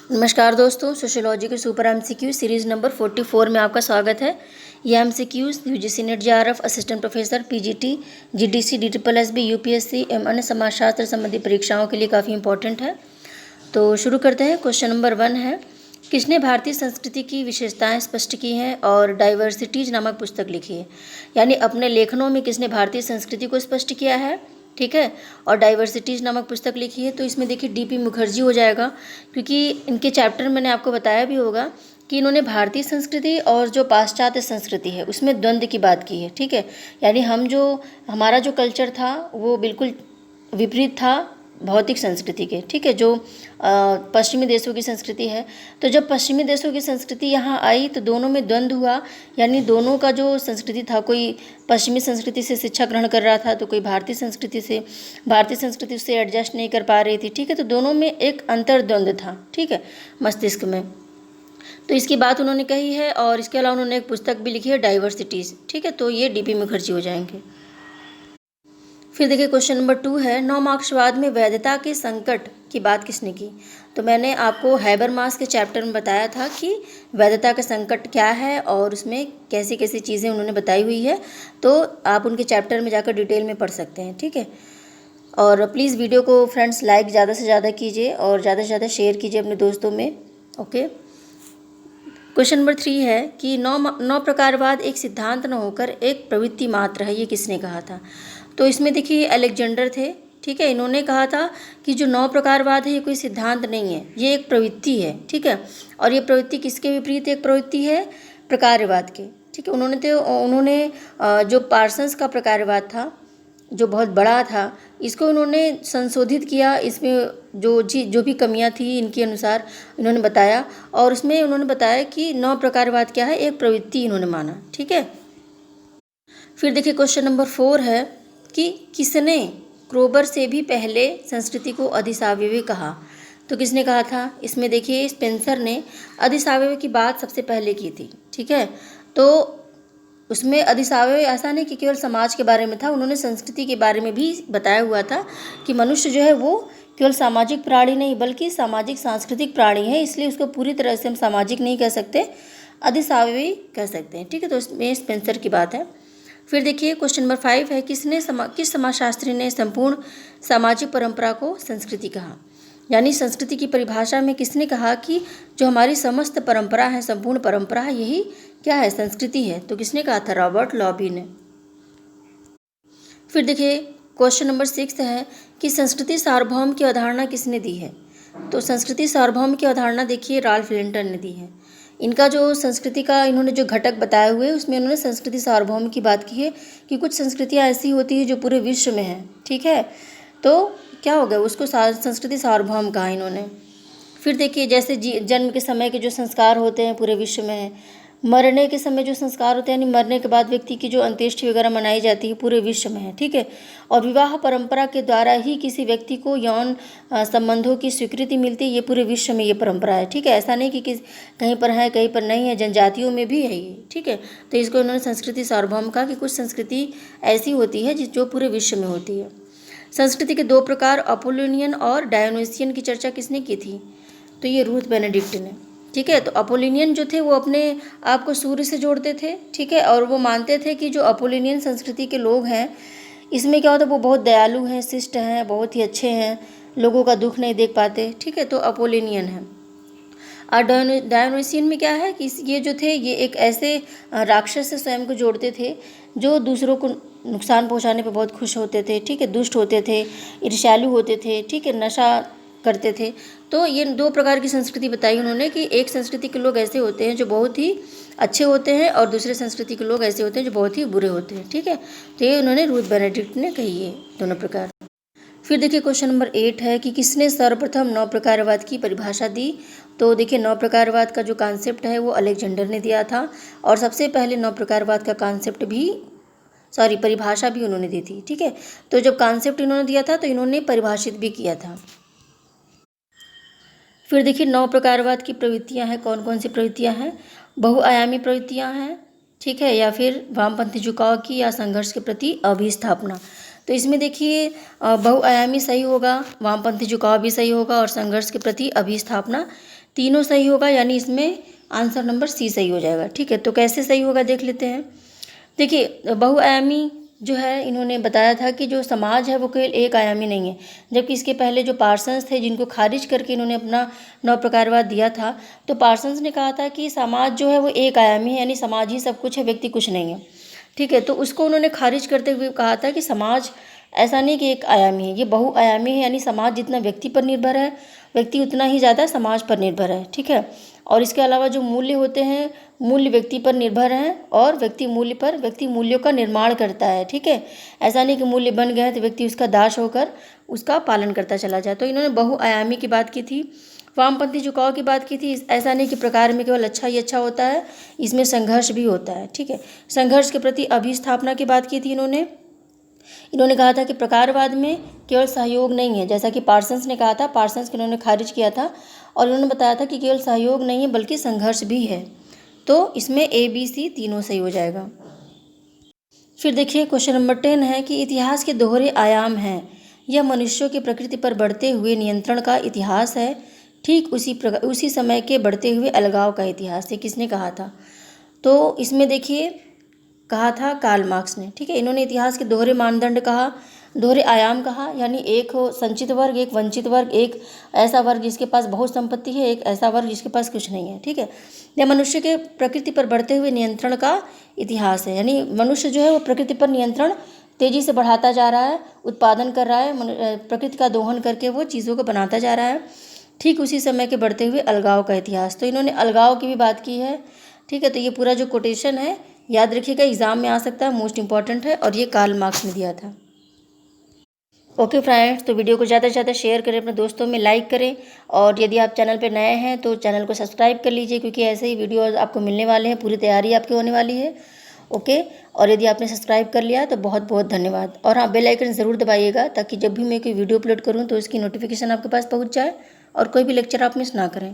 नमस्कार दोस्तों, सोशियोलॉजी के सुपर एमसीक्यू सीरीज़ नंबर 44 में आपका स्वागत है। ये MCQs UGC NET JRF assistant professor PGT GDC D triple UPSC एवं अन्य समाजशास्त्र संबंधी परीक्षाओं के लिए काफ़ी इंपॉर्टेंट है। तो शुरू करते हैं। क्वेश्चन नंबर 1 है, किसने भारतीय संस्कृति की विशेषताएं स्पष्ट की हैं और डाइवर्सिटीज नामक पुस्तक लिखी है। यानी अपने लेखनों में किसने भारतीय संस्कृति को स्पष्ट किया है, ठीक है, और डाइवर्सिटीज नामक पुस्तक लिखी है। तो इसमें देखिए डीपी मुखर्जी हो जाएगा, क्योंकि इनके चैप्टर मैंने आपको बताया भी होगा कि इन्होंने भारतीय संस्कृति और जो पाश्चात्य संस्कृति है उसमें द्वंद्व की बात की है, ठीक है। यानी हमारा जो कल्चर था वो बिल्कुल विपरीत था भौतिक संस्कृति के, ठीक है, जो पश्चिमी देशों की संस्कृति है। तो जब पश्चिमी देशों की संस्कृति यहाँ आई तो दोनों में द्वंद्व हुआ, यानी दोनों का जो संस्कृति था, कोई पश्चिमी संस्कृति से शिक्षा ग्रहण कर रहा था तो कोई भारतीय संस्कृति से एडजस्ट नहीं कर पा रही थी, ठीक है। तो दोनों में एक अंतर्द्वंद्व था, ठीक है, मस्तिष्क में। तो इसकी बात उन्होंने कही है और इसके अलावा उन्होंने एक पुस्तक भी लिखी है डाइवर्सिटीज़, ठीक है। तो ये डीपी मुखर्जी हो जाएंगे। फिर देखिए क्वेश्चन नंबर 2 है, नव मार्क्सवाद में वैधता के संकट की बात किसने की। तो मैंने आपको हैबरमास के चैप्टर में बताया था कि वैधता का संकट क्या है और उसमें कैसी कैसी चीज़ें उन्होंने बताई हुई है। तो आप उनके चैप्टर में जाकर डिटेल में पढ़ सकते हैं, ठीक है। और प्लीज़ वीडियो को फ्रेंड्स लाइक ज़्यादा से ज़्यादा कीजिए और ज़्यादा से ज़्यादा शेयर कीजिए अपने दोस्तों में, ओके। क्वेश्चन नंबर 3 है कि नौ प्रकारवाद एक सिद्धांत न होकर एक प्रवृत्ति मात्र है, ये किसने कहा था। तो इसमें देखिए अलेक्जेंडर थे, ठीक है। इन्होंने कहा था कि जो 9 प्रकारवाद है ये कोई सिद्धांत नहीं है, ये एक प्रवृत्ति है, ठीक है। और ये प्रवृत्ति किसके विपरीत एक प्रवृत्ति है, प्रकारवाद के, ठीक है। उन्होंने जो पार्सन्स का प्रकारवाद था जो बहुत बड़ा था, इसको उन्होंने संशोधित किया, इसमें जो भी कमियां थी इनके अनुसार इन्होंने बताया, और उसमें उन्होंने बताया कि 9 प्रकारवाद क्या है, एक प्रवृत्ति इन्होंने माना, ठीक है। फिर देखिए क्वेश्चन नंबर 4 है कि किसने क्रोबर से भी पहले संस्कृति को अधिसावयवी कहा। तो किसने कहा था, इसमें देखिए स्पेंसर ने अधिसावयव की बात सबसे पहले की थी, ठीक है। तो उसमें अधिसावयव ऐसा नहीं कि केवल समाज के बारे में था, उन्होंने संस्कृति के बारे में भी बताया हुआ था कि मनुष्य जो है वो केवल सामाजिक प्राणी नहीं बल्कि सामाजिक सांस्कृतिक प्राणी है, इसलिए उसको पूरी तरह से हम सामाजिक नहीं कह सकते, अधिसावयवी कह सकते हैं, ठीक है। तो इसमें स्पेंसर की बात है। फिर देखिए क्वेश्चन नंबर 5 है, किस समाजशास्त्री ने संपूर्ण सामाजिक परंपरा को संस्कृति कहा। यानी संस्कृति की परिभाषा में किसने कहा कि जो हमारी समस्त परंपरा है, संपूर्ण परंपरा है, यही क्या है, संस्कृति है। तो किसने कहा था, रॉबर्ट लॉबी ने। फिर देखिए क्वेश्चन नंबर 6 है कि संस्कृति सार्वभौम की अवधारणा किसने दी है। तो संस्कृति सार्वभौम की अवधारणा देखिए राल्फ लिंटन ने दी है। इनका जो संस्कृति का इन्होंने जो घटक बताए हुए उसमें उन्होंने संस्कृति सार्वभौम की बात की है कि कुछ संस्कृतियाँ ऐसी होती है जो पूरे विश्व में हैं, ठीक है। तो क्या हो गया, उसको संस्कृति सार्वभौम कहा इन्होंने। फिर देखिए जैसे जन्म के समय के जो संस्कार होते हैं पूरे विश्व में हैं, मरने के समय जो संस्कार होते हैं यानी मरने के बाद व्यक्ति की जो अंत्येष्टि वगैरह मनाई जाती है पूरे विश्व में है, ठीक है। और विवाह परंपरा के द्वारा ही किसी व्यक्ति को यौन संबंधों की स्वीकृति मिलती है, ये पूरे विश्व में ये परंपरा है, ठीक है। ऐसा नहीं कि कहीं पर है कहीं पर नहीं है, जनजातियों में भी है ये, ठीक है। तो इसको उन्होंने संस्कृति सार्वभौम कहा कि कुछ संस्कृति ऐसी होती है जो पूरे विश्व में होती है। संस्कृति के 2 प्रकार अपोलिनियन और डायोनिसियन की चर्चा किसने की थी। तो ये रूथ बेनेडिक्ट ने, ठीक है। तो अपोलिनियन जो थे वो अपने आप को सूर्य से जोड़ते थे, ठीक है, और वो मानते थे कि जो अपोलिनियन संस्कृति के लोग हैं इसमें क्या होता है, वो बहुत दयालु हैं, शिष्ट हैं, बहुत ही अच्छे हैं, लोगों का दुख नहीं देख पाते, ठीक है। तो अपोलिनियन है। और डायोनिसियन में क्या है कि ये जो थे ये एक ऐसे राक्षस से स्वयं को जोड़ते थे जो दूसरों को नुकसान पहुंचाने पर बहुत खुश होते थे, ठीक है, दुष्ट होते थे, ईर्ष्यालु होते थे, ठीक है, नशा करते थे। तो ये 2 प्रकार की संस्कृति बताई उन्होंने कि एक संस्कृति के लोग ऐसे होते हैं जो बहुत ही अच्छे होते हैं और दूसरे संस्कृति के लोग ऐसे होते हैं जो बहुत ही बुरे होते हैं, ठीक है। तो ये उन्होंने रूथ बेनेडिक्ट ने कही है दोनों प्रकार। फिर देखिए क्वेश्चन नंबर 8 है कि किसने सर्वप्रथम 9 प्रकारवाद की परिभाषा दी। तो देखिए 9 प्रकारवाद का जो कॉन्सेप्ट है वो अलेक्जेंडर ने दिया था और सबसे पहले 9 प्रकारवाद का परिभाषा भी उन्होंने दी थी, ठीक है। तो जब कॉन्सेप्ट इन्होंने दिया था तो इन्होंने परिभाषित भी किया था। फिर देखिए 9 प्रकारवाद की प्रवृत्तियां हैं, कौन कौन सी प्रवृत्तियां हैं, बहुआयामी प्रवृत्तियां हैं, ठीक है, या फिर वामपंथी झुकाव की या संघर्ष के प्रति अभिस्थापना। तो इसमें देखिए बहुआयामी सही होगा, वामपंथी झुकाव भी सही होगा और संघर्ष के प्रति अभिस्थापना तीनों सही होगा, यानी इसमें आंसर नंबर सी सही हो जाएगा। ठीक है, तो कैसे सही होगा देख लेते हैं। देखिए, बहुआयामी जो है इन्होंने बताया था कि जो समाज है वो केवल एक आयामी नहीं है, जबकि इसके पहले जो पार्सन्स थे जिनको खारिज करके इन्होंने अपना नव प्रकारवाद दिया था, तो पार्सन्स ने कहा था कि समाज जो है वो एक आयामी है, यानी समाज ही सब कुछ है, व्यक्ति कुछ नहीं है। ठीक है, तो उसको उन्होंने खारिज करते हुए कहा था कि समाज ऐसा नहीं कि एक आयामी है, ये बहुआयामी है, यानी समाज जितना व्यक्ति पर निर्भर है, व्यक्ति उतना ही ज़्यादा समाज पर निर्भर है। ठीक है, और इसके अलावा जो मूल्य होते हैं, मूल्य व्यक्ति पर निर्भर हैं और व्यक्ति मूल्यों का निर्माण करता है। ठीक है, ऐसा नहीं कि मूल्य बन गए तो व्यक्ति उसका दास होकर उसका पालन करता चला जाए। तो इन्होंने बहुआयामी की बात की थी। वामपंथी झुकाव की बात की थी। ऐसा नहीं कि प्रकार में केवल अच्छा ही अच्छा होता है, इसमें संघर्ष भी होता है। ठीक है, संघर्ष के प्रति अभिस्थापना की बात की थी इन्होंने कहा था कि प्रकारवाद में केवल सहयोग नहीं है, जैसा कि पार्सन्स ने कहा था, पार्सन्स को इन्होंने खारिज किया था, और इन्होंने बताया था कि केवल सहयोग नहीं है बल्कि संघर्ष भी है। तो इसमें ए बी सी तीनों सही हो जाएगा। फिर देखिए क्वेश्चन नंबर 10 है कि इतिहास के दोहरे आयाम हैं, यह मनुष्यों की प्रकृति पर बढ़ते हुए नियंत्रण का इतिहास है, ठीक उसी समय के बढ़ते हुए अलगाव का इतिहास है। किसने कहा था? तो इसमें देखिए कहा था कार्ल मार्क्स ने। ठीक है, इन्होंने इतिहास के दोहरे मानदंड कहा, दोहरे आयाम कहा, यानी एक हो संचित वर्ग, एक वंचित वर्ग, एक ऐसा वर्ग जिसके पास बहुत संपत्ति है, एक ऐसा वर्ग जिसके पास कुछ नहीं है। ठीक है, यह मनुष्य के प्रकृति पर बढ़ते हुए नियंत्रण का इतिहास है, यानी मनुष्य जो है वो प्रकृति पर नियंत्रण तेजी से बढ़ाता जा रहा है, उत्पादन कर रहा है, प्रकृति का दोहन करके वो चीज़ों को बनाता जा रहा है, ठीक उसी समय के बढ़ते हुए अलगाव का इतिहास। तो इन्होंने अलगाव की भी बात की है। ठीक है, तो ये पूरा जो कोटेशन है याद रखिएगा, एग्जाम में आ सकता है, मोस्ट इंपॉर्टेंट है, और ये कार्ल मार्क्स ने दिया था। ओके फ्रेंड्स, तो वीडियो को ज़्यादा से ज़्यादा शेयर करें, अपने दोस्तों में लाइक करें, और यदि आप चैनल पर नए हैं तो चैनल को सब्सक्राइब कर लीजिए, क्योंकि ऐसे ही वीडियो आपको मिलने वाले हैं, पूरी तैयारी आपकी होने वाली है। ओके, और यदि आपने सब्सक्राइब कर लिया तो बहुत बहुत धन्यवाद। और हाँ, बेल आइकन ज़रूर दबाइएगा, ताकि जब भी मैं कोई वीडियो अपलोड करूँ तो उसकी नोटिफिकेशन आपके पास पहुँच जाए, और कोई भी लेक्चर आप मिस ना करें,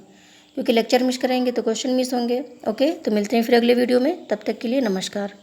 क्योंकि लेक्चर मिस करेंगे तो क्वेश्चन मिस होंगे। ओके, तो मिलते हैं फिर अगले वीडियो में, तब तक के लिए नमस्कार।